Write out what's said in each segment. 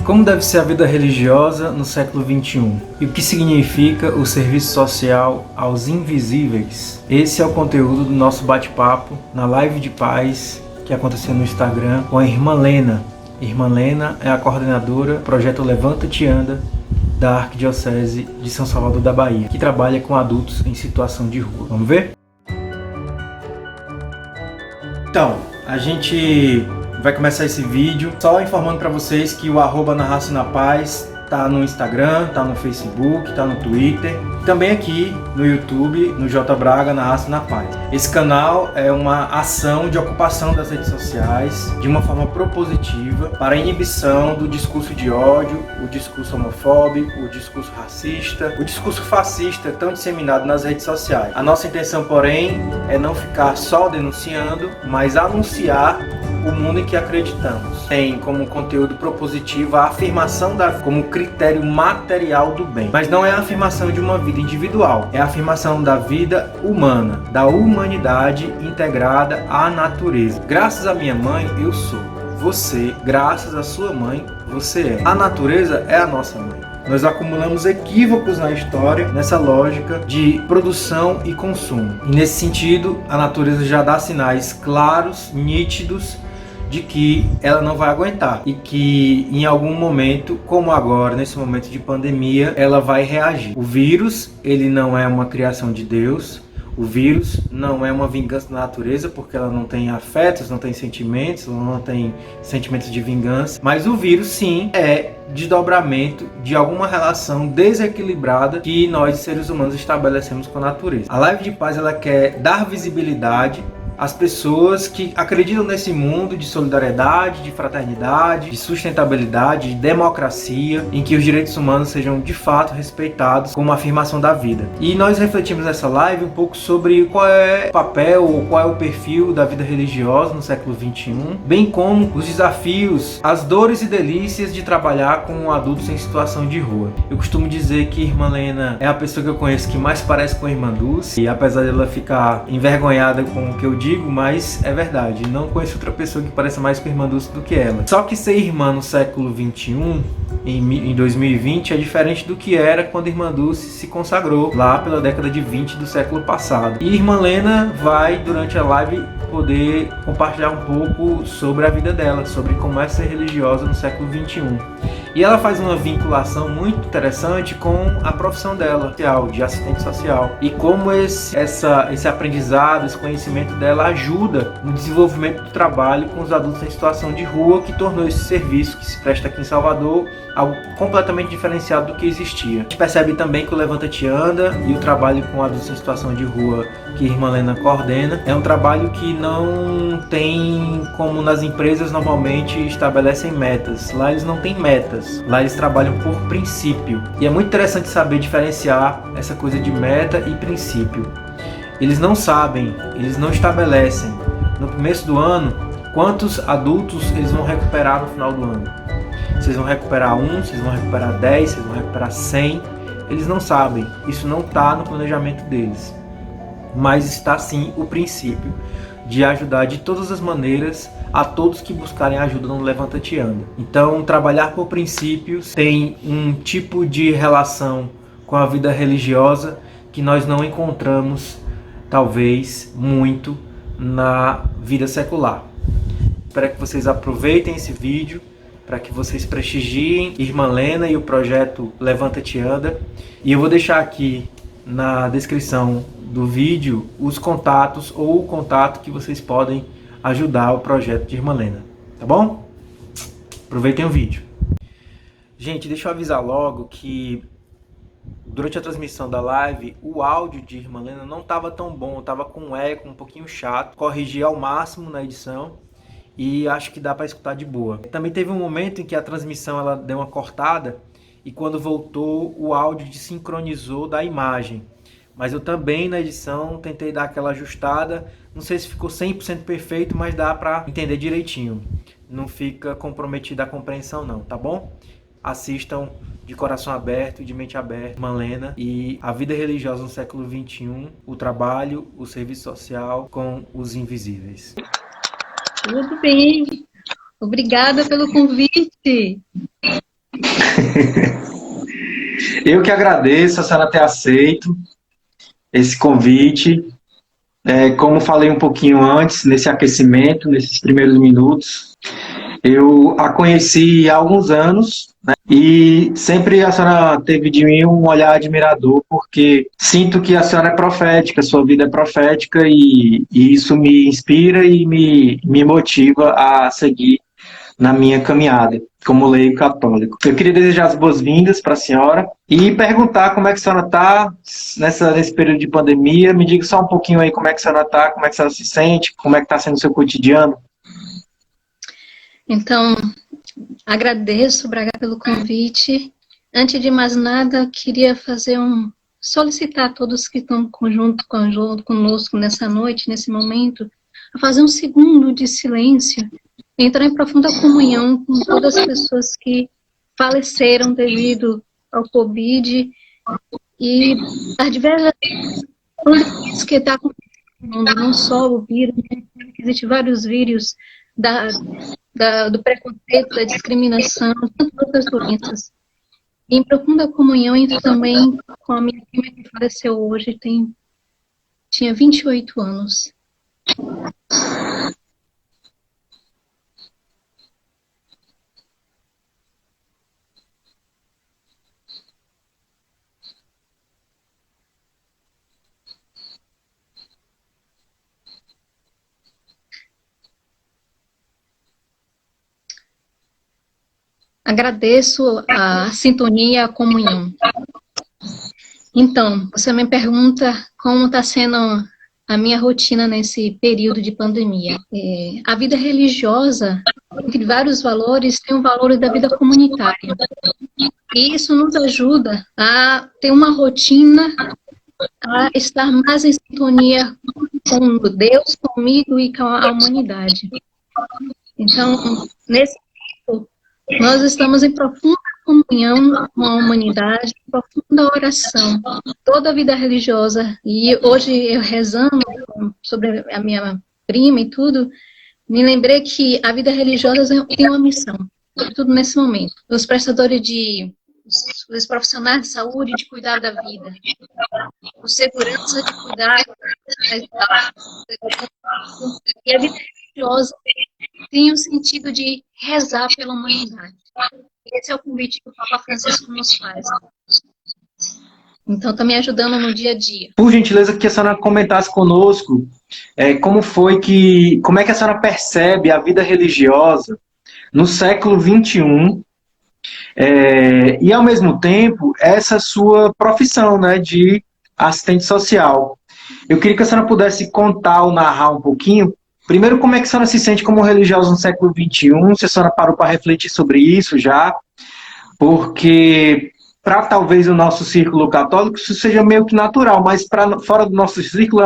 Como deve ser a vida religiosa no século XXI? E o que significa o serviço social aos invisíveis? Esse é o conteúdo do nosso bate-papo na live de paz que aconteceu no Instagram com a Irmã Lena. Irmã Lena é a coordenadora do projeto Levanta-te Anda da Arquidiocese de São Salvador da Bahia, que trabalha com adultos em situação de rua. Vamos ver? Então, a gente vai começar esse vídeo só informando para vocês que o @narraço na paz tá no Instagram, tá no Facebook, tá no Twitter, também aqui no YouTube, no J Braga Narraço na Paz. Esse canal é uma ação de ocupação das redes sociais de uma forma propositiva para a inibição do discurso de ódio, o discurso homofóbico, o discurso racista, o discurso fascista tão disseminado nas redes sociais. A nossa intenção, porém, é não ficar só denunciando, mas anunciar o mundo em que acreditamos. Tem como conteúdo propositivo a afirmação como critério material do bem. Mas não é a afirmação de uma vida individual, é a afirmação da vida humana, da humanidade integrada à natureza. Graças à minha mãe, eu sou. Você, graças à sua mãe, você é. A natureza é a nossa mãe. Nós acumulamos equívocos na história nessa lógica de produção e consumo. E nesse sentido, a natureza já dá sinais claros, nítidos, de que ela não vai aguentar e que em algum momento, como agora, nesse momento de pandemia, ela vai reagir. O vírus, ele não é uma criação de Deus. O vírus não é uma vingança da natureza, porque ela não tem afetos, não tem sentimentos, não tem sentimentos de vingança. Mas o vírus, sim, é desdobramento de alguma relação desequilibrada que nós, seres humanos, estabelecemos com a natureza. A Live de Paz, ela quer dar visibilidade às pessoas que acreditam nesse mundo de solidariedade, de fraternidade, de sustentabilidade, de democracia, em que os direitos humanos sejam de fato respeitados como afirmação da vida. E nós refletimos nessa live um pouco sobre qual é o papel ou qual é o perfil da vida religiosa no século XXI, bem como os desafios, as dores e delícias de trabalhar com adultos em situação de rua. Eu costumo dizer que Irmã Lena é a pessoa que eu conheço que mais parece com a Irmã Dulce, e apesar dela ficar envergonhada com o que eu digo, mas é verdade, não conheço outra pessoa que pareça mais com a Irmã Dulce do que ela. Só que ser irmã no século XXI, em 2020, é diferente do que era quando a Irmã Dulce se consagrou lá pela década de 20 do século passado. E Irmã Lena vai, durante a live, poder compartilhar um pouco sobre a vida dela, sobre como é ser religiosa no século XXI. E ela faz uma vinculação muito interessante com a profissão dela, de assistente social. E como esse aprendizado, esse conhecimento dela ajuda no desenvolvimento do trabalho com os adultos em situação de rua, que tornou esse serviço que se presta aqui em Salvador algo completamente diferenciado do que existia. A gente percebe também que o Levanta-te Anda e o trabalho com adultos em situação de rua que a Irmã Lena coordena é um trabalho que não tem, como nas empresas normalmente estabelecem metas. Lá eles não têm metas, lá eles trabalham por princípio. E é muito interessante saber diferenciar essa coisa de meta e princípio. Eles não sabem, eles não estabelecem no começo do ano quantos adultos eles vão recuperar no final do ano. Vocês vão recuperar 1, vocês vão recuperar 10, vocês vão recuperar 100. Eles não sabem, isso não está no planejamento deles. Mas está sim o princípio de ajudar de todas as maneiras a todos que buscarem ajuda no Levanta-te Anda. Então, trabalhar por princípios tem um tipo de relação com a vida religiosa que nós não encontramos, talvez, muito na vida secular. Espero que vocês aproveitem esse vídeo, para que vocês prestigiem Irmã Lena e o projeto Levanta-te Anda. E eu vou deixar aqui na descrição do vídeo os contatos ou o contato que vocês podem ajudar o projeto de Irmã Lena. Tá bom? Aproveitem o vídeo. Gente, deixa eu avisar logo que durante a transmissão da live, o áudio de Irmã Lena não estava tão bom, estava com um eco um pouquinho chato. Corrigi ao máximo na edição e acho que dá para escutar de boa. Também teve um momento em que a transmissão ela deu uma cortada e quando voltou o áudio desincronizou da imagem. Mas eu também na edição tentei dar aquela ajustada. Não sei se ficou 100% perfeito, mas dá para entender direitinho. Não fica comprometida a compreensão não, tá bom? Assistam de coração aberto e de mente aberta, Irmã Lena e a vida religiosa no século XXI, o trabalho, o serviço social com os invisíveis. Tudo bem. Obrigada pelo convite. Eu que agradeço a senhora ter aceito esse convite. Como falei um pouquinho antes, nesse aquecimento, nesses primeiros minutos, eu a conheci há alguns anos, né, e sempre a senhora teve de mim um olhar admirador, porque sinto que a senhora é profética, sua vida é profética, e isso me inspira e me motiva a seguir na minha caminhada como leigo católico. Eu queria desejar as boas-vindas para a senhora e perguntar como é que a senhora está nesse período de pandemia. Me diga só um pouquinho aí como é que a senhora está, como é que a senhora se sente, como é que está sendo o seu cotidiano. Então, agradeço, Braga, pelo convite. Antes de mais nada, queria solicitar a todos que estão conosco nessa noite, nesse momento, a fazer um segundo de silêncio, entrar em profunda comunhão com todas as pessoas que faleceram devido ao Covid e as diversas coisas que está acontecendo no mundo, não só o vírus, né? Existem vários vírus do preconceito, da discriminação, tantas outras doenças. Em profunda comunhão entro também com a minha prima que faleceu hoje, tinha 28 anos. Agradeço a sintonia e a comunhão. Então, você me pergunta como está sendo a minha rotina nesse período de pandemia. A vida religiosa, entre vários valores, tem o valor da vida comunitária. E isso nos ajuda a ter uma rotina, a estar mais em sintonia com Deus, comigo e com a humanidade. Então, nesse tempo, nós estamos em profunda comunhão com a humanidade, profunda oração, toda a vida religiosa. E hoje, eu rezando sobre a minha prima e tudo, me lembrei que a vida religiosa tem uma missão, sobretudo nesse momento. Os prestadores os profissionais de saúde de cuidar da vida, os seguranças de cuidar da e a vida religiosa tem o sentido de rezar pela humanidade. Esse é o convite que o Papa Francisco nos faz. Então, está me ajudando no dia a dia. Por gentileza, que a senhora comentasse conosco como é que a senhora percebe a vida religiosa no século XXI e, ao mesmo tempo, essa sua profissão, né, de assistente social. Eu queria que a senhora pudesse contar ou narrar um pouquinho. Primeiro, como é que a senhora se sente como religiosa no século XXI? Se a senhora parou para refletir sobre isso já, porque para talvez o nosso círculo católico isso seja meio que natural, mas para fora do nosso círculo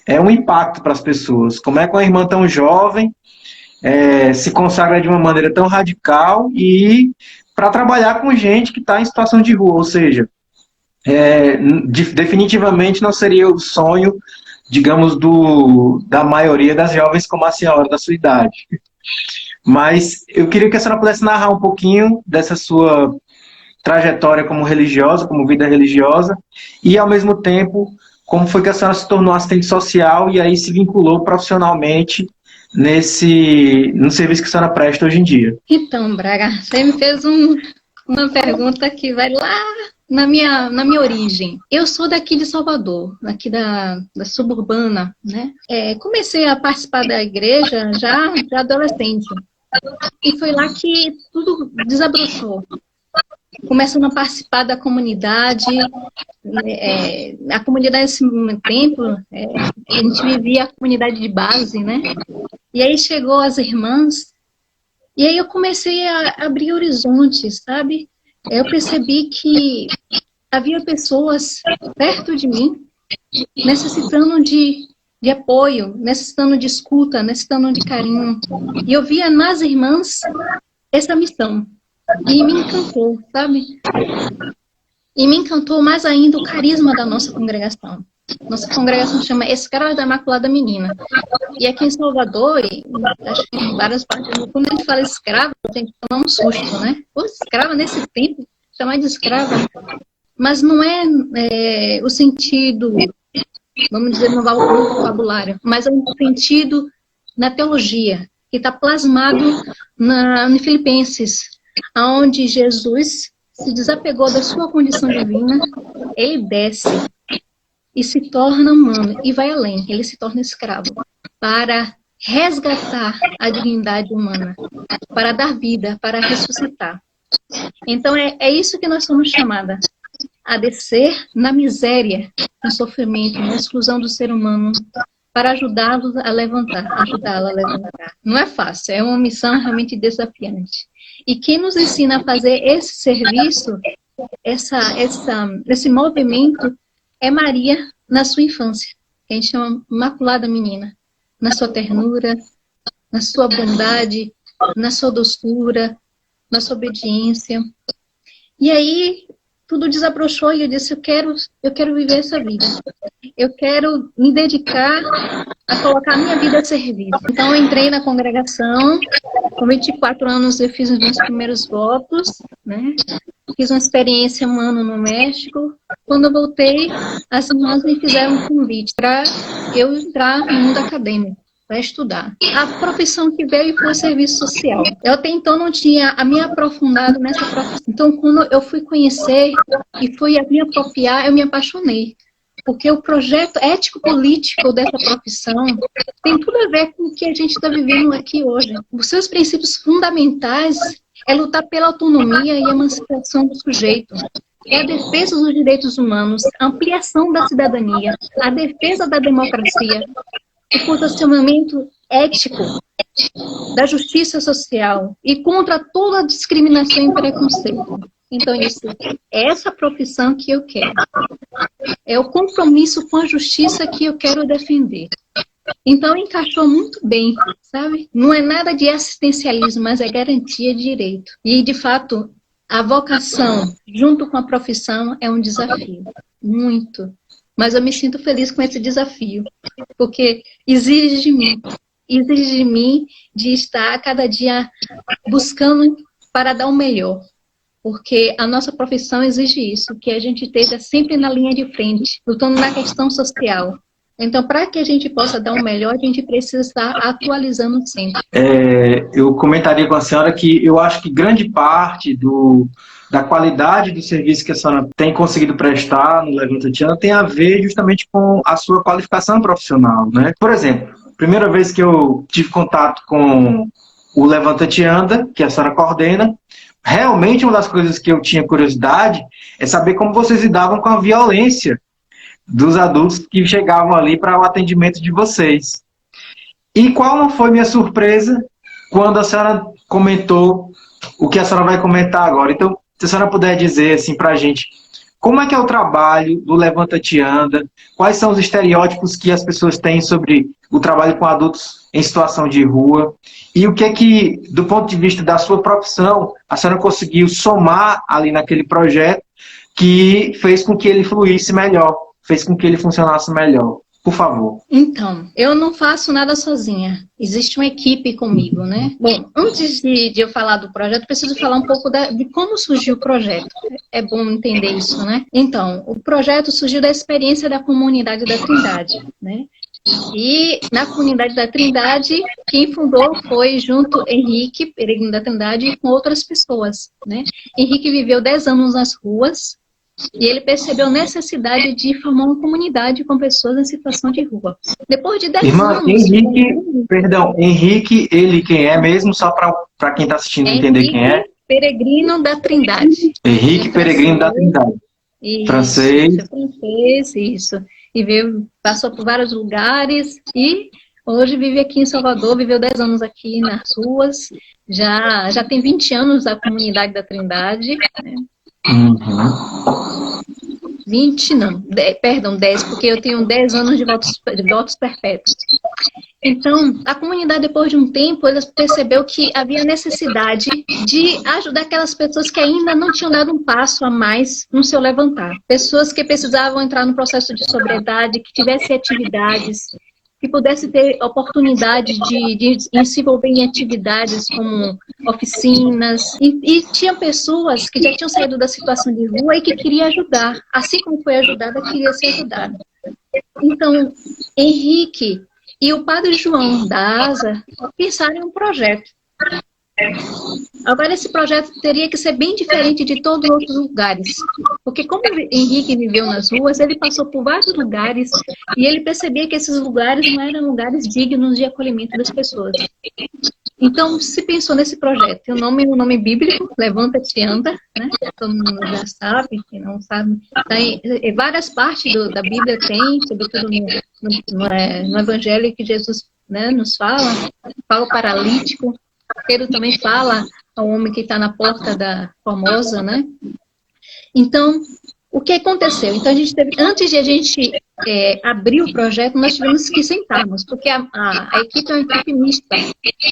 é um impacto para as pessoas. Como é que uma irmã tão jovem se consagra de uma maneira tão radical e para trabalhar com gente que está em situação de rua, ou seja, definitivamente não seria o sonho, digamos, da maioria das jovens como a senhora da sua idade. Mas eu queria que a senhora pudesse narrar um pouquinho dessa sua trajetória como religiosa, como vida religiosa, e ao mesmo tempo, como foi que a senhora se tornou assistente social e aí se vinculou profissionalmente no serviço que a senhora presta hoje em dia. Então, Braga, você me fez uma pergunta que vai lá na minha origem. Eu sou daqui de Salvador, daqui da suburbana, né? Comecei a participar da igreja já adolescente. E foi lá que tudo desabrochou. Começando a participar da comunidade, a comunidade nesse tempo, a gente vivia a comunidade de base, né? E aí chegou as irmãs, e aí eu comecei a abrir horizontes, sabe? Eu percebi que havia pessoas perto de mim, necessitando de apoio, necessitando de escuta, necessitando de carinho. E eu via nas irmãs essa missão. E me encantou, sabe? E me encantou mais ainda o carisma da nossa congregação. Nossa congregação chama Escrava da Imaculada Menina. E aqui em Salvador, e acho que em várias partes, quando a gente fala escrava, tem que tomar um susto, né? Pô, escrava nesse tempo, chamar de escrava. Mas não é, o sentido, vamos dizer, no vocabulário, mas é um sentido na teologia, que está plasmado em Filipenses, onde Jesus se desapegou da sua condição divina, ele desce e se torna humano, e vai além, ele se torna escravo, para resgatar a dignidade humana, para dar vida, para ressuscitar. Então é isso que nós somos chamadas, a descer na miséria, no sofrimento, na exclusão do ser humano, para ajudá-lo a levantar, ajudá-lo a levantar. Não é fácil, é uma missão realmente desafiante. E quem nos ensina a fazer esse serviço, esse movimento, é Maria na sua infância, que a gente chama Imaculada Menina, na sua ternura, na sua bondade, na sua doçura, na sua obediência. E aí tudo desabrochou e eu disse, eu quero viver essa vida. Eu quero me dedicar a colocar a minha vida a serviço. Então eu entrei na congregação, com 24 anos eu fiz os meus primeiros votos, né? Fiz uma experiência um ano no México. Quando eu voltei, as irmãs me fizeram um convite para eu entrar no mundo acadêmico, para estudar. A profissão que veio foi o serviço social. Eu até então não tinha me aprofundado nessa profissão. Então, quando eu fui conhecer e fui me apropriar, eu me apaixonei. Porque o projeto ético-político dessa profissão tem tudo a ver com o que a gente está vivendo aqui hoje. Os seus princípios fundamentais é lutar pela autonomia e emancipação do sujeito. É a defesa dos direitos humanos, a ampliação da cidadania, a defesa da democracia, o posicionamento ético da justiça social e contra toda a discriminação e preconceito. Então, é essa profissão que eu quero. É o compromisso com a justiça que eu quero defender. Então, encaixou muito bem, sabe? Não é nada de assistencialismo, mas é garantia de direito. E, de fato, a vocação, junto com a profissão, é um desafio. Muito. Mas eu me sinto feliz com esse desafio, porque exige de mim de estar cada dia buscando para dar o melhor. Porque a nossa profissão exige isso, que a gente esteja sempre na linha de frente, lutando na questão social. Então, para que a gente possa dar o melhor, a gente precisa estar atualizando sempre. Eu comentaria com a senhora que eu acho que grande parte da qualidade do serviço que a senhora tem conseguido prestar no Levanta Tianda tem a ver justamente com a sua qualificação profissional, né? Por exemplo, primeira vez que eu tive contato com o Levanta Tianda, que a senhora coordena, realmente uma das coisas que eu tinha curiosidade é saber como vocês lidavam com a violência dos adultos que chegavam ali para o atendimento de vocês. E qual não foi minha surpresa quando a senhora comentou o que a senhora vai comentar agora. Então, se a senhora puder dizer assim para a gente, como é que é o trabalho do Levanta Tianda, quais são os estereótipos que as pessoas têm sobre o trabalho com adultos em situação de rua, e o que, do ponto de vista da sua profissão, a senhora conseguiu somar ali naquele projeto que fez com que ele fluísse melhor, fez com que ele funcionasse melhor. Por favor. Então, eu não faço nada sozinha. Existe uma equipe comigo, né? Bom, antes de eu falar do projeto, preciso falar um pouco de como surgiu o projeto. É bom entender isso, né? Então, o projeto surgiu da experiência da comunidade da Trindade, né? E na comunidade da Trindade, quem fundou foi junto Henrique, peregrino da Trindade, e com outras pessoas, né? Henrique viveu 10 anos nas ruas, e ele percebeu a necessidade de formar uma comunidade com pessoas em situação de rua. Depois de 10 anos... Henrique, ele quem é mesmo? Só para quem está assistindo entender quem é. Peregrino da Trindade. Henrique Peregrino da Trindade. Isso, francês. Francês, isso. E passou por vários lugares e hoje vive aqui em Salvador, viveu 10 anos aqui nas ruas. Já tem 20 anos a comunidade da Trindade, né? Uhum. 20 não, 10, perdão, 10, porque eu tenho 10 anos de votos perpétuos. Então, a comunidade, depois de um tempo, ela percebeu que havia necessidade de ajudar aquelas pessoas que ainda não tinham dado um passo a mais no seu levantar. Pessoas que precisavam entrar no processo de sobriedade, que tivessem atividades, que pudesse ter oportunidade de se envolver em atividades como oficinas. E tinha pessoas que já tinham saído da situação de rua e que queriam ajudar. Assim como foi ajudada, queria ser ajudada. Então, Henrique e o Padre João da ASA pensaram em um projeto. Agora, esse projeto teria que ser bem diferente de todos os outros lugares, porque como Henrique viveu nas ruas, ele passou por vários lugares e ele percebia que esses lugares não eram lugares dignos de acolhimento das pessoas. Então, se pensou nesse projeto. O nome bíblico, Levanta-te e Anda, né? Todo mundo já sabe, quem não sabe. Em várias partes da Bíblia tem, sobretudo no Evangelho que Jesus, né, nos fala o paralítico. Pedro também fala ao homem que está na porta da Formosa, né? Então, o que aconteceu? Então, antes de a gente abrir o projeto, nós tivemos que sentarmos, porque a equipe é uma equipe mista.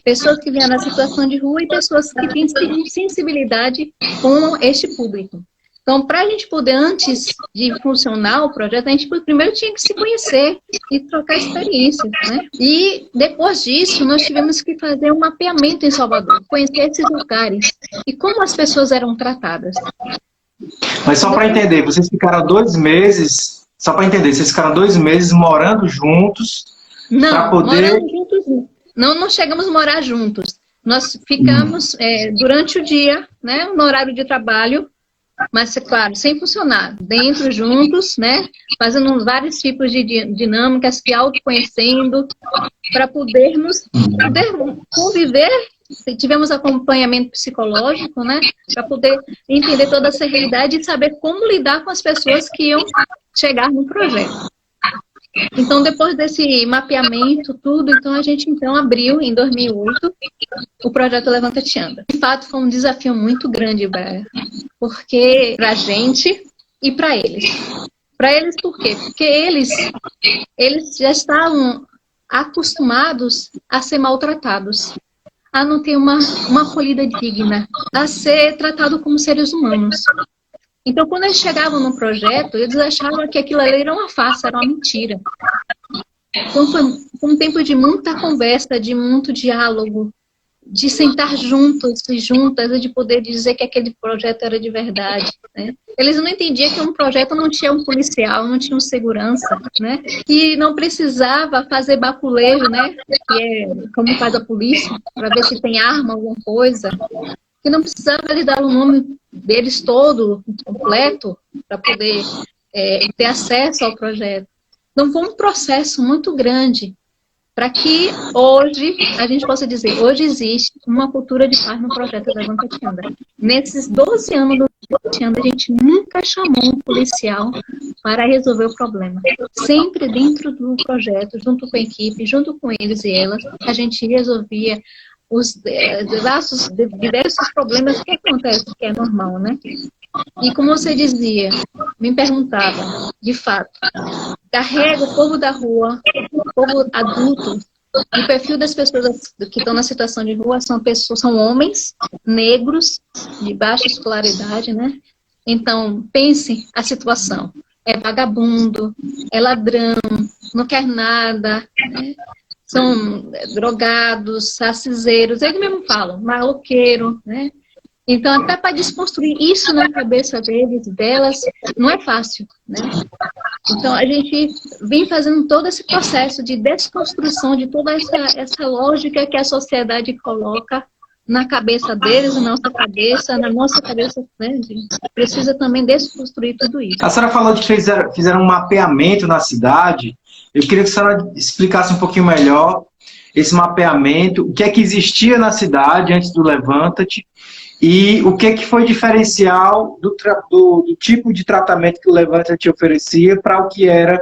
Pessoas que vieram na situação de rua e pessoas que têm sensibilidade com este público. Então, para a gente poder, antes de funcionar o projeto, a gente primeiro tinha que se conhecer e trocar experiências, né? E depois disso, nós tivemos que fazer um mapeamento em Salvador, conhecer esses lugares e como as pessoas eram tratadas. Mas só para entender, vocês ficaram 2 meses, só para entender, vocês ficaram 2 meses morando juntos para poder... Morando juntos, não chegamos a morar juntos. Nós ficamos durante o dia, né, no horário de trabalho, mas, claro, sem funcionar, dentro, juntos, né, fazendo vários tipos de dinâmicas, se autoconhecendo, para podermos conviver. Tivemos acompanhamento psicológico, né, para poder entender toda essa realidade e saber como lidar com as pessoas que iam chegar no projeto. Então, depois desse mapeamento, tudo, então a gente abriu, em 2008, o projeto Levanta-te e Anda. De fato, foi um desafio muito grande, Braga, porque para a gente e para eles. Para eles, por quê? Porque eles já estavam acostumados a ser maltratados, a não ter uma acolhida digna, a ser tratado como seres humanos. Então, quando eles chegavam no projeto, eles achavam que aquilo ali era uma farsa, era uma mentira. Então, foi um tempo de muita conversa, de muito diálogo, de sentar juntos e juntas, e de poder dizer que aquele projeto era de verdade, né? Eles não entendiam que um projeto não tinha um policial, não tinha um segurança, né? Que não precisava fazer baculejo, né? Que é como faz a polícia, para ver se tem arma, alguma coisa. Que não precisava lhe dar o nome deles todo, completo, para poder ter acesso ao projeto. Então, foi um processo muito grande para que hoje, a gente possa dizer, hoje existe uma cultura de paz no projeto Levanta-te e Anda. Nesses 12 anos do Levanta-te e Anda, a gente nunca chamou um policial para resolver o problema. Sempre dentro do projeto, junto com a equipe, junto com eles e elas, a gente resolvia os diversos problemas que acontecem, que é normal, né? E como você dizia, me perguntava, de fato, carrega o povo da rua, o povo adulto, o perfil das pessoas que estão na situação de rua são homens negros, de baixa escolaridade, né? Então, pense a situação. É vagabundo, é ladrão, não quer nada, né? São drogados, racizeiros, eles mesmo falam, maloqueiro, né? Então, até para desconstruir isso na cabeça delas, não é fácil, né? Então, a gente vem fazendo todo esse processo de desconstrução de toda essa lógica que a sociedade coloca na cabeça deles, na nossa cabeça, né? Precisa também desconstruir tudo isso. A senhora falou de que fizeram um mapeamento na cidade. Eu queria que a senhora explicasse um pouquinho melhor esse mapeamento, o que é que existia na cidade antes do Levanta-te e o que é que foi diferencial do tipo de tratamento que o Levanta-te oferecia para o que era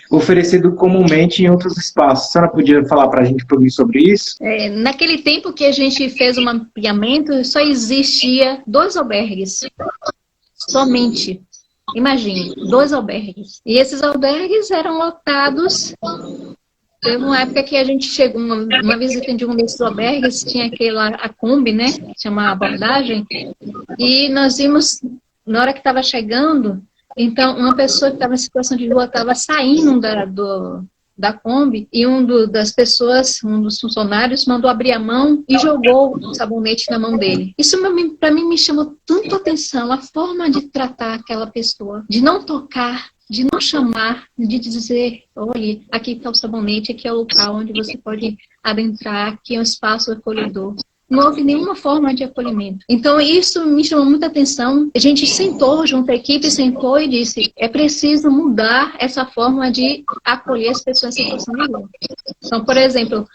oferecido comumente em outros espaços. A senhora podia falar para a gente um pouquinho sobre isso? Naquele tempo que a gente fez o mapeamento, só existia 2 albergues, somente. Imagine, 2 albergues. E esses albergues eram lotados. Teve uma época que a gente chegou, uma visita de um desses albergues, tinha a Kombi, né? Chama abordagem. E nós vimos, na hora que estava chegando, então uma pessoa que estava em situação de rua estava saindo da Kombi e das pessoas, um dos funcionários, mandou abrir a mão e jogou o sabonete na mão dele. Isso para mim me chamou tanto a atenção, a forma de tratar aquela pessoa, de não tocar, de não chamar, de dizer, olha, aqui está o sabonete, aqui é o local onde você pode adentrar, aqui é um espaço acolhedor. Não houve nenhuma forma de acolhimento. Então, isso me chamou muita atenção. A gente sentou junto, a equipe sentou e disse, é preciso mudar essa forma de acolher as pessoas em situação de rua. Então, por exemplo,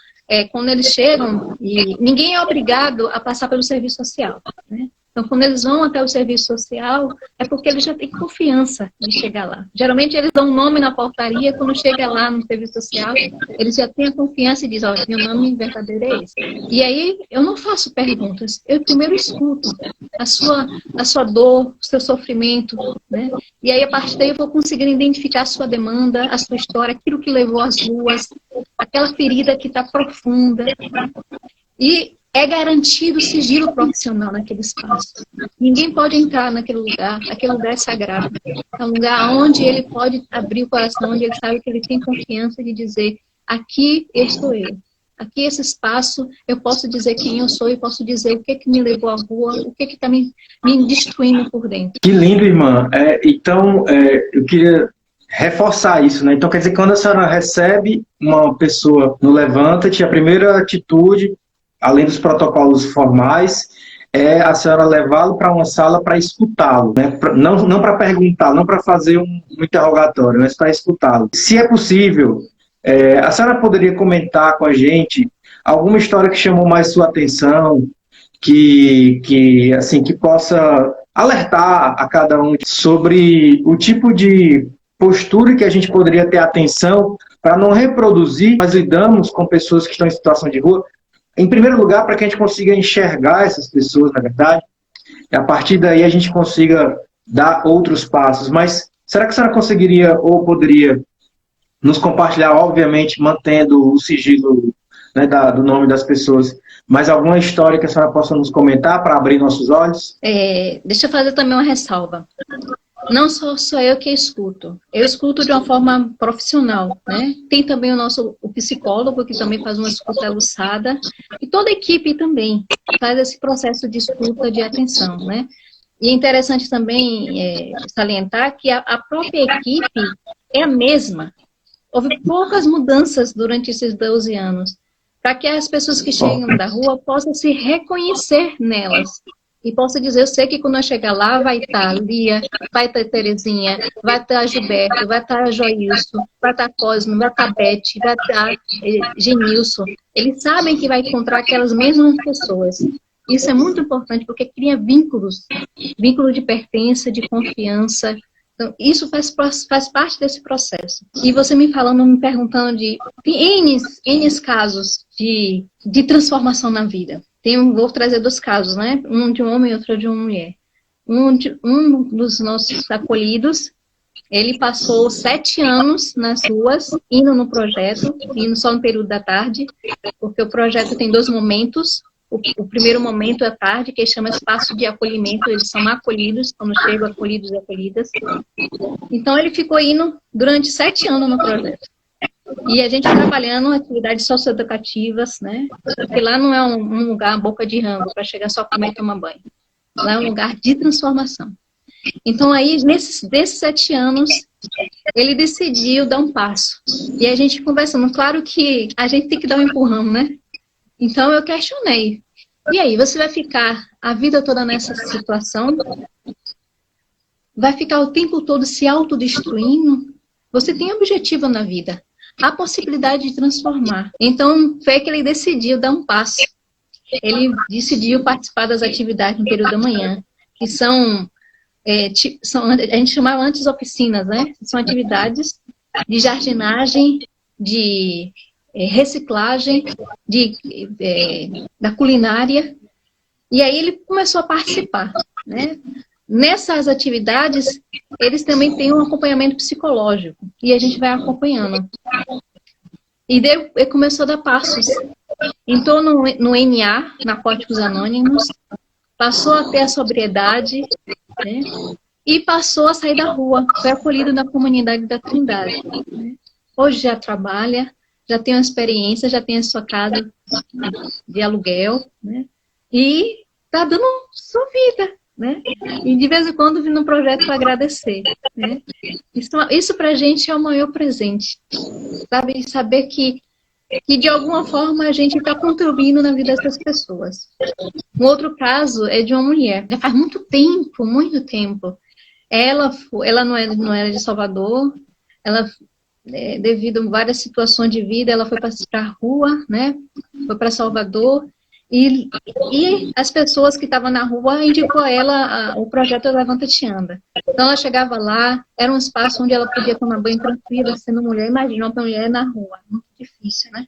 quando eles chegam, e ninguém é obrigado a passar pelo serviço social, né? Então, quando eles vão até o serviço social, é porque eles já têm confiança de chegar lá. Geralmente, eles dão um nome na portaria, quando chega lá no serviço social, eles já têm a confiança e dizem, olha, meu nome verdadeiro é esse. E aí, eu não faço perguntas, eu primeiro escuto a sua dor, o seu sofrimento, né? E aí, a partir daí, eu vou conseguindo identificar a sua demanda, a sua história, aquilo que levou às ruas, aquela ferida que está profunda. E é garantido o sigilo profissional naquele espaço. Ninguém pode entrar naquele lugar é sagrado. É um lugar onde ele pode abrir o coração, onde ele sabe que ele tem confiança de dizer, aqui eu sou eu. Aqui esse espaço, eu posso dizer quem eu sou e posso dizer o que me levou à rua, o que está me destruindo por dentro. Que lindo, irmã. Então, eu queria reforçar isso, né? Então, quer dizer, quando a senhora recebe uma pessoa no Levanta-te, a primeira atitude, além dos protocolos formais, é a senhora levá-lo para uma sala para escutá-lo, né? Não para perguntar, não para fazer um interrogatório, mas para escutá-lo. Se é possível, a senhora poderia comentar com a gente alguma história que chamou mais sua atenção, que possa alertar a cada um sobre o tipo de postura que a gente poderia ter atenção para não reproduzir. Nós lidamos com pessoas que estão em situação de rua, em primeiro lugar, para que a gente consiga enxergar essas pessoas, na verdade, e a partir daí a gente consiga dar outros passos. Mas será que a senhora conseguiria ou poderia nos compartilhar, obviamente, mantendo o sigilo, né, do nome das pessoas, mas alguma história que a senhora possa nos comentar para abrir nossos olhos? Deixa eu fazer também uma ressalva. Não sou eu que escuto. Eu escuto de uma forma profissional, né? Tem também o psicólogo, que também faz uma escuta aguçada, e toda a equipe também faz esse processo de escuta, de atenção, né? E é interessante também salientar que a própria equipe é a mesma. Houve poucas mudanças durante esses 12 anos, para que as pessoas que chegam da rua possam se reconhecer nelas. E posso dizer, eu sei que quando eu chegar lá, vai estar a Lia, vai estar a Terezinha, vai estar a Gilberto, vai estar a Joilson, vai estar a Cosmo, vai estar a Beth, vai estar Genilson. Eles sabem que vai encontrar aquelas mesmas pessoas. Isso é muito importante, porque cria vínculos de pertença, de confiança. Então, isso faz parte desse processo. E você me perguntando tem N casos de transformação na vida. Vou trazer 2 casos, né? Um de um homem e outro de uma mulher. Um dos nossos acolhidos, ele passou 7 anos nas ruas, indo no projeto, indo só no período da tarde, porque o projeto tem 2 momentos. O primeiro momento é à tarde, que chama espaço de acolhimento, eles são acolhidos, quando chegam acolhidos e acolhidas. Então, ele ficou indo durante 7 anos no projeto. E a gente trabalhando atividades socioeducativas, né? Porque lá não é um lugar boca de rango para chegar só comer e tomar banho. Lá é um lugar de transformação. Então, aí, desses 7 anos, ele decidiu dar um passo. E a gente conversando, claro que a gente tem que dar um empurrão, né? Então, eu questionei. E aí, você vai ficar a vida toda nessa situação? Vai ficar o tempo todo se autodestruindo? Você tem objetivo na vida. Há possibilidade de transformar. Então, foi que ele decidiu dar um passo. Ele decidiu participar das atividades no período da manhã, que são a gente chamava antes oficinas, né? São atividades de jardinagem, de reciclagem, da culinária. E aí ele começou a participar, né? nessas atividades, eles também têm um acompanhamento psicológico, e a gente vai acompanhando. E daí começou a dar passos. Entrou no NA, Narcóticos Anônimos, passou a ter a sobriedade, né? E passou a sair da rua, foi acolhido na comunidade da Trindade, né? Hoje já trabalha, já tem uma experiência, já tem a sua casa de aluguel, né? E está dando sua vida, né? E de vez em quando vem um projeto para agradecer, né? Isso para a gente é o maior presente, sabe? Saber que de alguma forma a gente está contribuindo na vida dessas pessoas. Um outro caso é de uma mulher, já faz muito tempo. Ela não era de Salvador, ela, devido a várias situações de vida, ela foi para a rua, né? Foi para Salvador, e as pessoas que estavam na rua indicou a ela o projeto Levanta-te Anda. Então ela chegava lá, era um espaço onde ela podia tomar banho tranquila, sendo mulher. Imagina uma mulher na rua, muito difícil, né?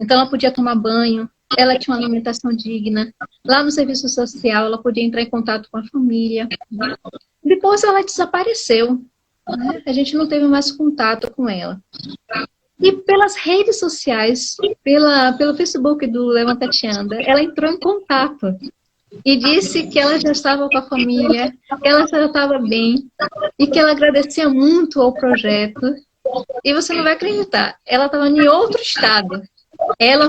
Então ela podia tomar banho, ela tinha uma alimentação digna. Lá no serviço social ela podia entrar em contato com a família. Depois ela desapareceu, né? A gente não teve mais contato com ela. E pelas redes sociais, pelo Facebook do Levanta-te Anda, ela entrou em contato e disse que ela já estava com a família, que ela já estava bem e que ela agradecia muito ao projeto. E você não vai acreditar, ela estava em outro estado. Ela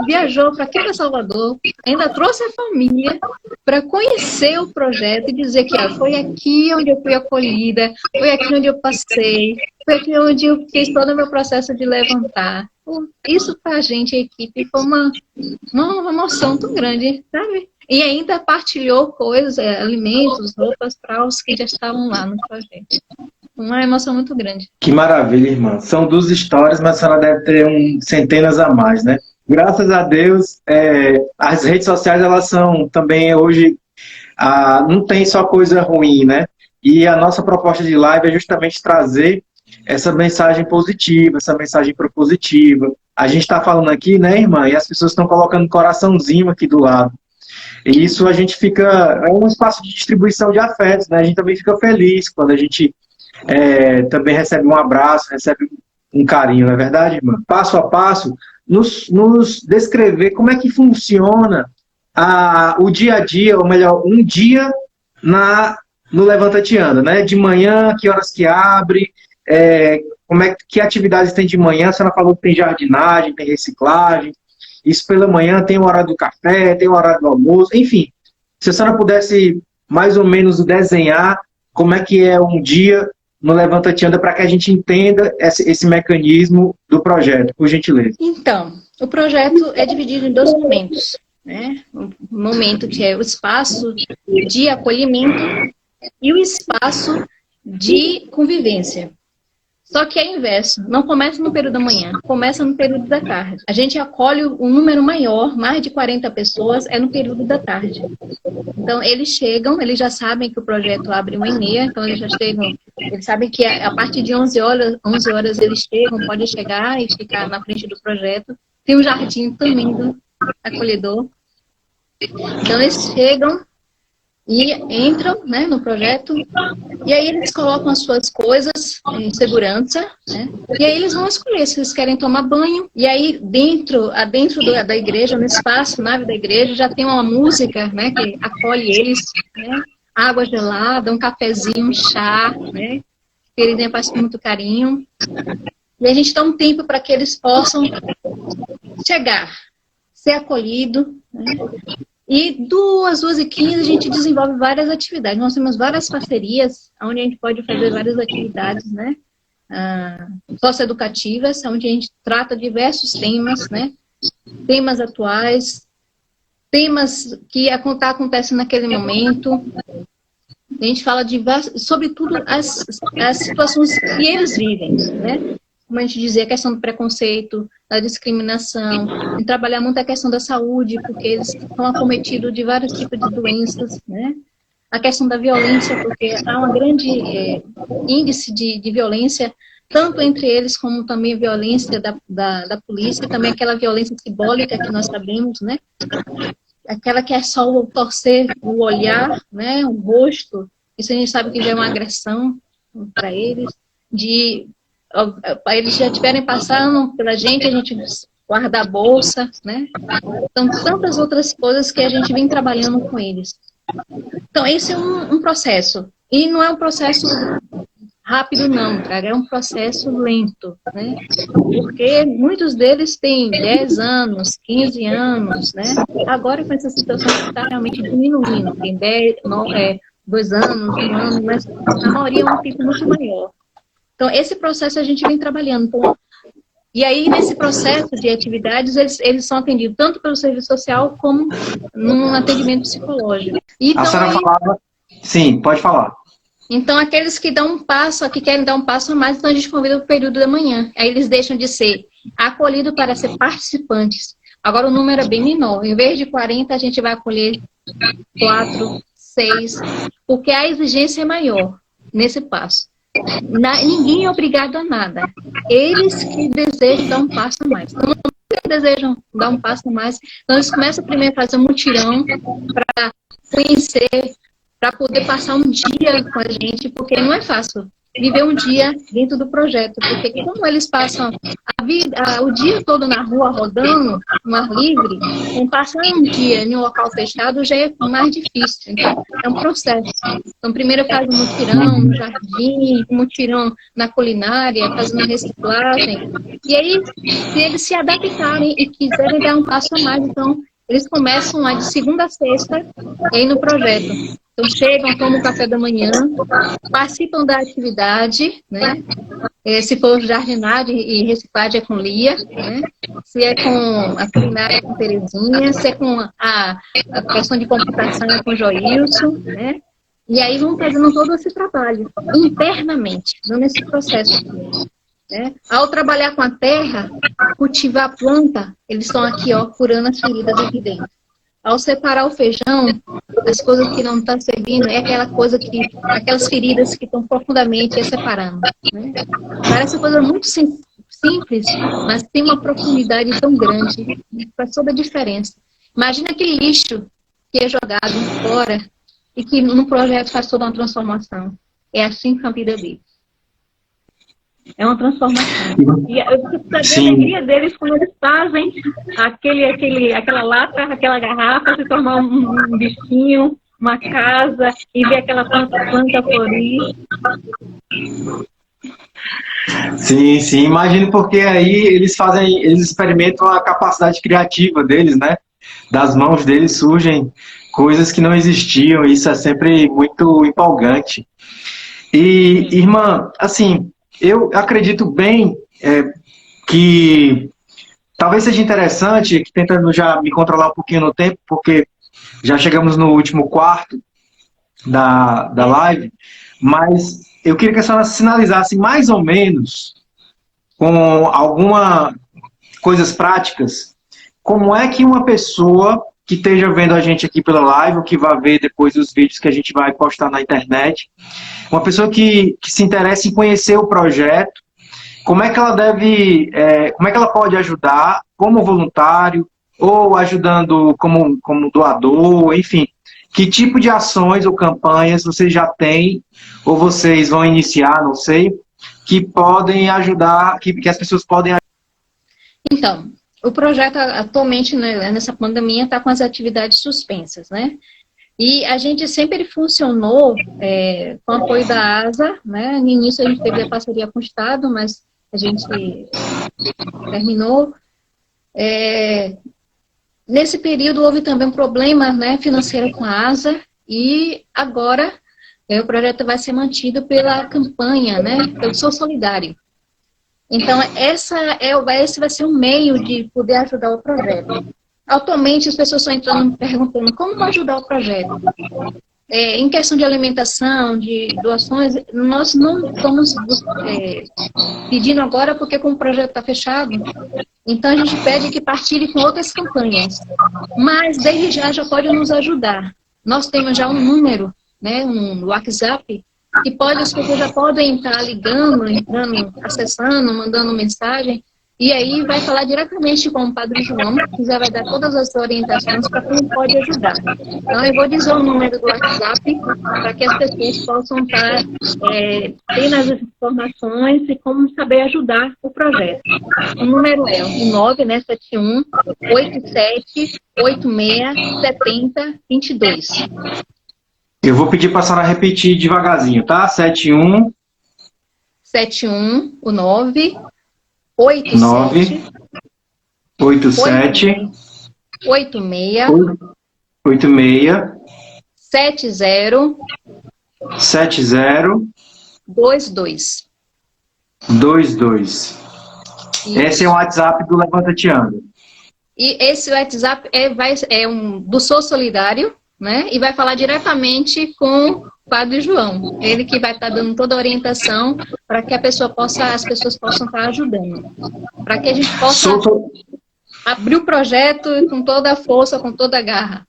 viajou para aqui para Salvador, ainda trouxe a família para conhecer o projeto e dizer que foi aqui onde eu fui acolhida, foi aqui onde eu passei, foi aqui onde eu fiz todo o meu processo de levantar. Isso para a gente, a equipe, foi uma emoção tão grande, sabe? E ainda partilhou coisas, alimentos, roupas para os que já estavam lá no projeto. Uma emoção muito grande. Que maravilha, irmã. São 2 histórias, mas a senhora deve ter centenas a mais, né? Graças a Deus, as redes sociais, elas são também hoje, não tem só coisa ruim, né? E a nossa proposta de live é justamente trazer essa mensagem positiva, essa mensagem propositiva. A gente está falando aqui, né, irmã? E as pessoas estão colocando um coraçãozinho aqui do lado. E isso a gente fica... É um espaço de distribuição de afetos, né? A gente também fica feliz quando a gente também recebe um abraço, recebe um carinho, não é verdade, irmã? Passo a passo, nos descrever como é que funciona o dia a dia, ou melhor, um dia no Levanta-te Anda, né? De manhã, que horas que abre, que atividades tem de manhã. A senhora falou que tem jardinagem, tem reciclagem, isso pela manhã, tem o horário do café, tem o horário do almoço, enfim. Se a senhora pudesse mais ou menos desenhar como é que é um dia no Levanta-te Anda, para que a gente entenda esse mecanismo do projeto, por gentileza. Então, o projeto é dividido em 2 momentos, né? Um momento que é o espaço de acolhimento e o espaço de convivência. Só que é inverso, não começa no período da manhã, começa no período da tarde. A gente acolhe um número maior, mais de 40 pessoas, no período da tarde. Então, eles chegam, eles já sabem que o projeto abre uma e meia, então eles já chegam, eles sabem que a partir de 11 horas eles chegam, podem chegar e ficar na frente do projeto. Tem um jardim também do acolhedor. Então, eles chegam e entram, né, no projeto, e aí eles colocam as suas coisas em segurança, né, e aí eles vão escolher se eles querem tomar banho, e aí dentro da igreja, no espaço, nave da igreja, já tem uma música, né, que acolhe eles, né, água gelada, um cafezinho, um chá, né, que eles têm com muito carinho, e a gente dá um tempo para que eles possam chegar, ser acolhido, né. E 2h15 a gente desenvolve várias atividades. Nós temos várias parcerias onde a gente pode fazer várias atividades, né? Socioeducativas, onde a gente trata diversos temas, né? Temas atuais, temas que acontecem naquele momento. A gente fala sobretudo as situações que eles vivem, né? Como a gente dizia, a questão do preconceito, da discriminação, e trabalhar muito a questão da saúde, porque eles são acometidos de vários tipos de doenças, né? A questão da violência, porque há um grande índice de violência, tanto entre eles como também violência da polícia, também aquela violência simbólica que nós sabemos, né? aquela que é só o torcer o olhar, né, o rosto, isso a gente sabe que já é uma agressão para eles, eles já estiverem passando pela gente, a gente guarda a bolsa, né? Então, tantas outras coisas que a gente vem trabalhando com eles. Então, esse é um processo. E não é um processo rápido, não, cara. É um processo lento, né? Porque muitos deles têm 10 anos, 15 anos, né? Agora, com essa situação que está realmente diminuindo, tem 2 anos, 1 ano, mas a maioria é um tempo muito maior. Então, esse processo a gente vem trabalhando. Então, e aí, nesse processo de atividades, eles são atendidos tanto pelo serviço social como num atendimento psicológico. Então, A senhora falava... Sim, pode falar. Então, aqueles que dão um passo, que querem dar um passo a mais, então a gente convida para o período da manhã. Aí eles deixam de ser acolhidos para ser participantes. Agora o número é bem menor. Em vez de 40, a gente vai acolher 4, 6, porque a exigência é maior nesse passo. Ninguém é obrigado a nada. Eles que desejam dar um passo a mais. Então, eles desejam dar um passo a mais. Então, eles começam primeiro a fazer um mutirão para conhecer, para poder passar um dia com a gente, porque não é fácil viver um dia dentro do projeto, porque como eles passam o dia todo na rua rodando, no ar livre, passar um dia em um local fechado já é mais difícil. Então, é um processo. Então, primeiro faz um mutirão no jardim, um mutirão na culinária, fazendo reciclagem. E aí, se eles se adaptarem e quiserem dar um passo a mais, então, eles começam lá de segunda a sexta aí no projeto. Então, chegam, tomam o café da manhã, participam da atividade, né? Se for jardinagem e reciclagem é com Lia, né? Se é com a culinária é com Terezinha, se é com a questão de computação é com Joilson, né? E aí vão fazendo todo esse trabalho, internamente, não nesse processo aqui, né? Ao trabalhar com a terra, cultivar a planta, eles estão aqui, ó, curando as feridas aqui dentro. Ao separar o feijão, as coisas que não estão servindo, é aquelas feridas que estão profundamente separando, né? Parece coisa muito simples, mas tem uma profundidade tão grande, faz toda a diferença. Imagina aquele lixo que é jogado fora e que no projeto faz toda uma transformação. É assim com a vida deles. É uma transformação. E eu preciso saber a alegria deles quando eles fazem aquela lata, aquela garrafa se tornar um bichinho, uma casa, e ver aquela planta florir. Sim, sim, imagino, porque aí eles experimentam a capacidade criativa deles, né? Das mãos deles surgem coisas que não existiam, e isso é sempre muito empolgante. E, irmã, assim, eu acredito bem que talvez seja interessante, tentando já me controlar um pouquinho no tempo, porque já chegamos no último quarto da live, mas eu queria que a senhora sinalizasse mais ou menos, com algumas coisas práticas, como é que uma pessoa que esteja vendo a gente aqui pela live, ou que vai ver depois os vídeos que a gente vai postar na internet, uma pessoa que se interessa em conhecer o projeto, como é que ela como é que ela pode ajudar como voluntário, ou ajudando como doador, enfim, que tipo de ações ou campanhas vocês já têm, ou vocês vão iniciar, não sei, que podem ajudar, que as pessoas podem ajudar? Então, o projeto atualmente, né, nessa pandemia, está com as atividades suspensas, né? E a gente sempre funcionou com o apoio da ASA, né? No início a gente teve a parceria com o Estado, mas a gente terminou. Nesse período houve também um problema, né, financeiro com a ASA, e agora o projeto vai ser mantido pela campanha, né? Eu sou solidário. Então, esse vai ser um meio de poder ajudar o projeto. Atualmente, as pessoas estão entrando perguntando como ajudar o projeto. Em questão de alimentação, de doações, nós não estamos pedindo agora, porque como o projeto está fechado, então a gente pede que partilhe com outras campanhas. Mas, desde já pode nos ajudar. Nós temos já um número, né, um WhatsApp, que as pessoas já podem estar ligando, entrando, acessando, mandando mensagem, E aí vai falar diretamente com o Padre João, que já vai dar todas as orientações para como pode ajudar. Então, eu vou dizer o número do WhatsApp para que as pessoas possam estar tendo as informações e como saber ajudar o projeto. O número é o 971 87 86 70 22. Eu vou pedir para a senhora repetir devagarzinho, tá? 71, o 9, 87, 87, 86, 86, 70, 70, 22. 22. Esse é o WhatsApp do Levanta Te Anda. E esse WhatsApp é do Sou Solidário, né? E vai falar diretamente com o Padre João. Ele que vai estar dando toda a orientação para que as pessoas possam estar ajudando. Para que a gente possa abrir o projeto com toda a força, com toda a garra.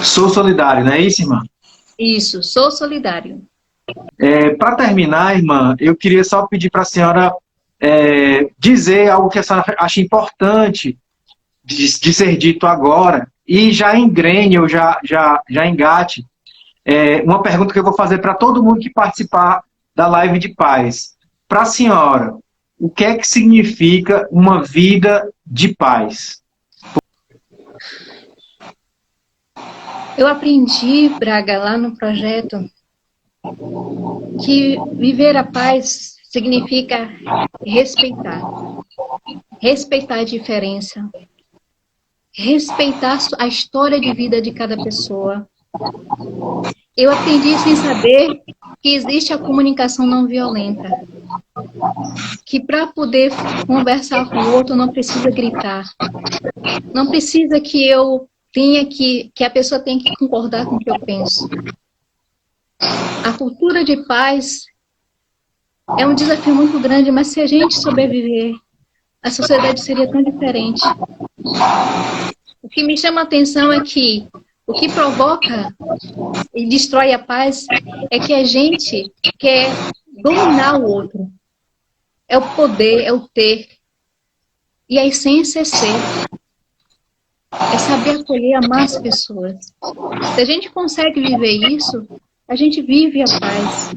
Sou Solidário, não é isso, irmã? Isso, Sou Solidário. Para terminar, irmã, eu queria só pedir para a senhora dizer algo que a senhora acha importante de ser dito agora, e já engrene, ou já engate, uma pergunta que eu vou fazer para todo mundo que participar da live de paz. Para a senhora, o que é que significa uma vida de paz? Eu aprendi, Braga, lá no projeto, que viver a paz significa respeitar. Respeitar a diferença. Respeitar a história de vida de cada pessoa. Eu aprendi sem saber que existe a comunicação não violenta. Que para poder conversar com o outro não precisa gritar. Não precisa que eu tenha que a pessoa tenha que concordar com o que eu penso. A cultura de paz é um desafio muito grande, mas se a gente sobreviver, a sociedade seria tão diferente. O que me chama a atenção é que o que provoca e destrói a paz é que a gente quer dominar o outro. É o poder, é o ter. E a essência é ser. É saber acolher, amar as pessoas. Se a gente consegue viver isso, a gente vive a paz.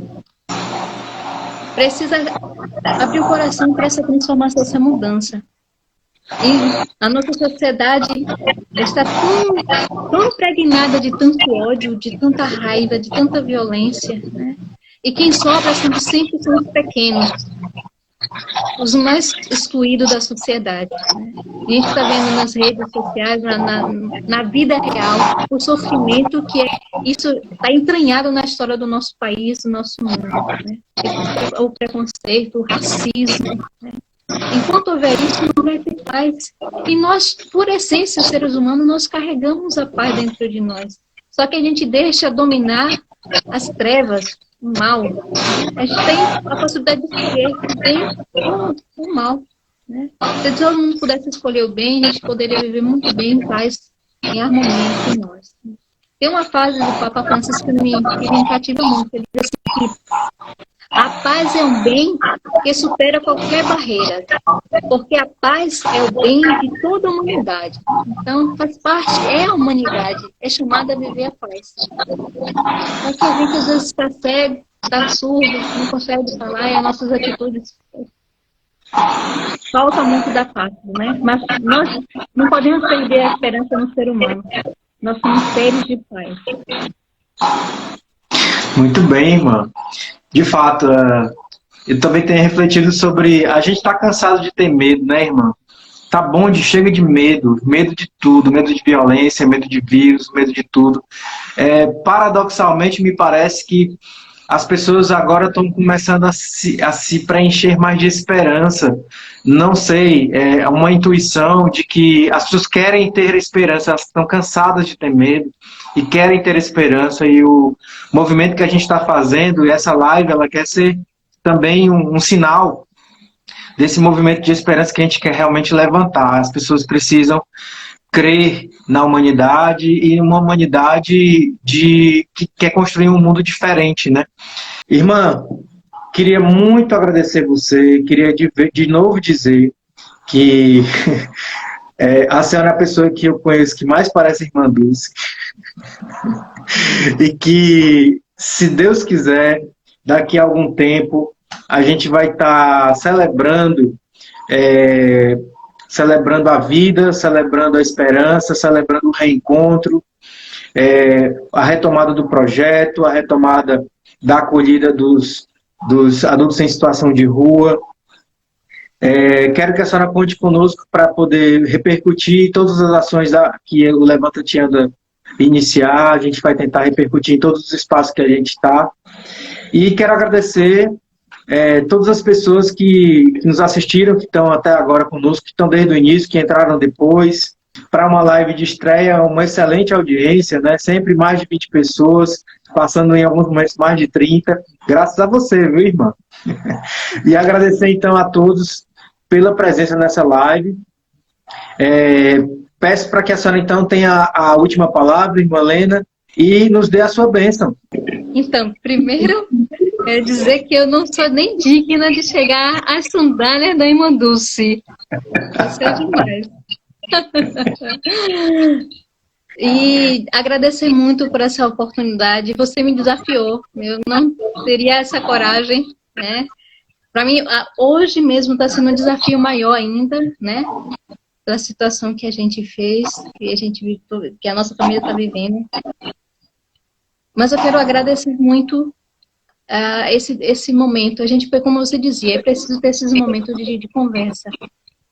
Precisa abrir o coração para essa transformação, essa mudança. E a nossa sociedade está tão impregnada de tanto ódio, de tanta raiva, de tanta violência, né? E quem sobra sempre são os pequenos, os mais excluídos da sociedade, né? A gente está vendo nas redes sociais, na vida real, o sofrimento que isso está entranhado na história do nosso país, do nosso mundo, né? O preconceito, o racismo, né? Enquanto houver isso, não vai ter paz. E nós, por essência, seres humanos, nós carregamos a paz dentro de nós. Só que a gente deixa dominar as trevas, o mal. A gente tem a possibilidade de escolher bem o mal. Né? Se todo mundo pudesse escolher o bem, a gente poderia viver muito bem em paz, em harmonia entre nós. Tem uma frase do Papa Francisco que me cativa muito. Ele diz assim que a paz é um bem que supera qualquer barreira, porque a paz é o bem de toda a humanidade. Então, faz parte, é a humanidade, é chamada a viver a paz. Mas que a gente às vezes está cego, está surdo, não consegue falar, e as nossas atitudes falta muito da paz, né? Mas nós não podemos perder a esperança no ser humano. Nós somos seres de paz. Muito bem, irmã. De fato, eu também tenho refletido sobre... A gente está cansado de ter medo, né, irmã? Tá bom, chega de medo. Medo de tudo. Medo de violência, medo de vírus, medo de tudo. Paradoxalmente, me parece que as pessoas agora estão começando a se preencher mais de esperança. Não sei, é uma intuição de que as pessoas querem ter esperança, elas estão cansadas de ter medo e querem ter esperança. E o movimento que a gente está fazendo, e essa live, ela quer ser também um sinal desse movimento de esperança que a gente quer realmente levantar. As pessoas precisam crer na humanidade, e uma humanidade que quer construir um mundo diferente, né? Irmã, queria muito agradecer você, queria de novo dizer que a senhora é a pessoa que eu conheço que mais parece irmã Dulce, e que, se Deus quiser, daqui a algum tempo, a gente vai estar é, celebrando a vida, celebrando a esperança, celebrando o reencontro, a retomada do projeto, a retomada da acolhida dos adultos em situação de rua. Quero que a senhora conte conosco para poder repercutir todas as ações que o Levanta Te Anda iniciar. A gente vai tentar repercutir em todos os espaços que a gente está. E quero agradecer todas as pessoas que nos assistiram, que estão até agora conosco, que estão desde o início, que entraram depois. Para uma live de estreia, uma excelente audiência, né? Sempre mais de 20 pessoas, passando em alguns momentos mais de 30. Graças a você, viu, irmã? E agradecer, então, a todos pela presença nessa live. Peço para que a senhora, então, tenha a última palavra, irmã Lena, e nos dê a sua bênção. Então, primeiro, dizer que eu não sou nem digna de chegar às sandálias da irmã Dulce. Isso é demais. E agradecer muito por essa oportunidade. Você me desafiou. Eu não teria essa coragem, né? Para mim, hoje mesmo está sendo um desafio maior ainda, né? Pela situação que a gente fez, que a nossa família está vivendo. Mas eu quero agradecer muito esse momento. A gente, como você dizia, é preciso ter esses momentos de conversa,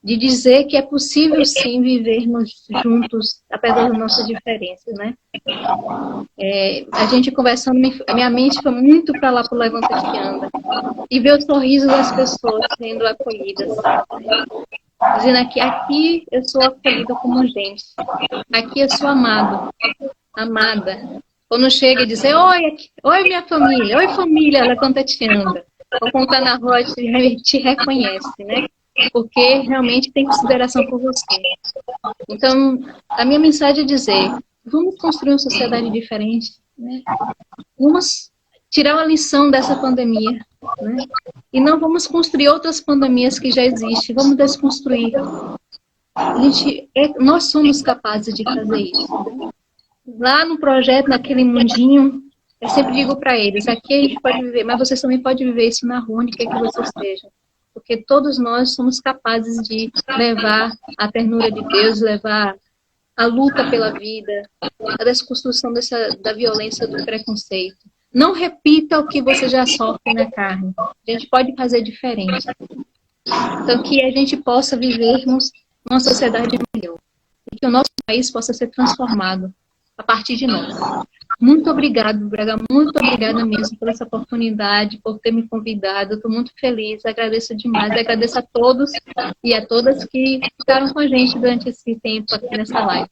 de dizer que é possível sim vivermos juntos, apesar das nossas diferenças, né? A gente conversando, minha mente foi muito para lá, para o Levanta Te Anda, e ver o sorriso das pessoas sendo acolhidas, dizendo que aqui eu sou acolhida como gente, aqui eu sou amado, amada. Quando chega e diz, oi minha família, oi família, Levanta Te Anda, ou quando está na rua te reconhece, né? Porque realmente tem consideração por você. Então, a minha mensagem é dizer, vamos construir uma sociedade diferente, né? Vamos tirar uma lição dessa pandemia, né? E não vamos construir outras pandemias que já existem, vamos desconstruir. Nós somos capazes de fazer isso. Lá no projeto, naquele mundinho, eu sempre digo para eles, aqui a gente pode viver, mas vocês também podem viver isso na rua, onde quer que vocês estejam. Porque todos nós somos capazes de levar a ternura de Deus, levar a luta pela vida, a desconstrução da violência, do preconceito. Não repita o que você já sofre na carne. A gente pode fazer diferente. Então, que a gente possa vivermos numa sociedade melhor. E que o nosso país possa ser transformado a partir de nós. Muito obrigado, Braga, muito obrigada mesmo por essa oportunidade, por ter me convidado. Estou muito feliz, agradeço demais. Agradeço a todos e a todas que ficaram com a gente durante esse tempo aqui nessa live.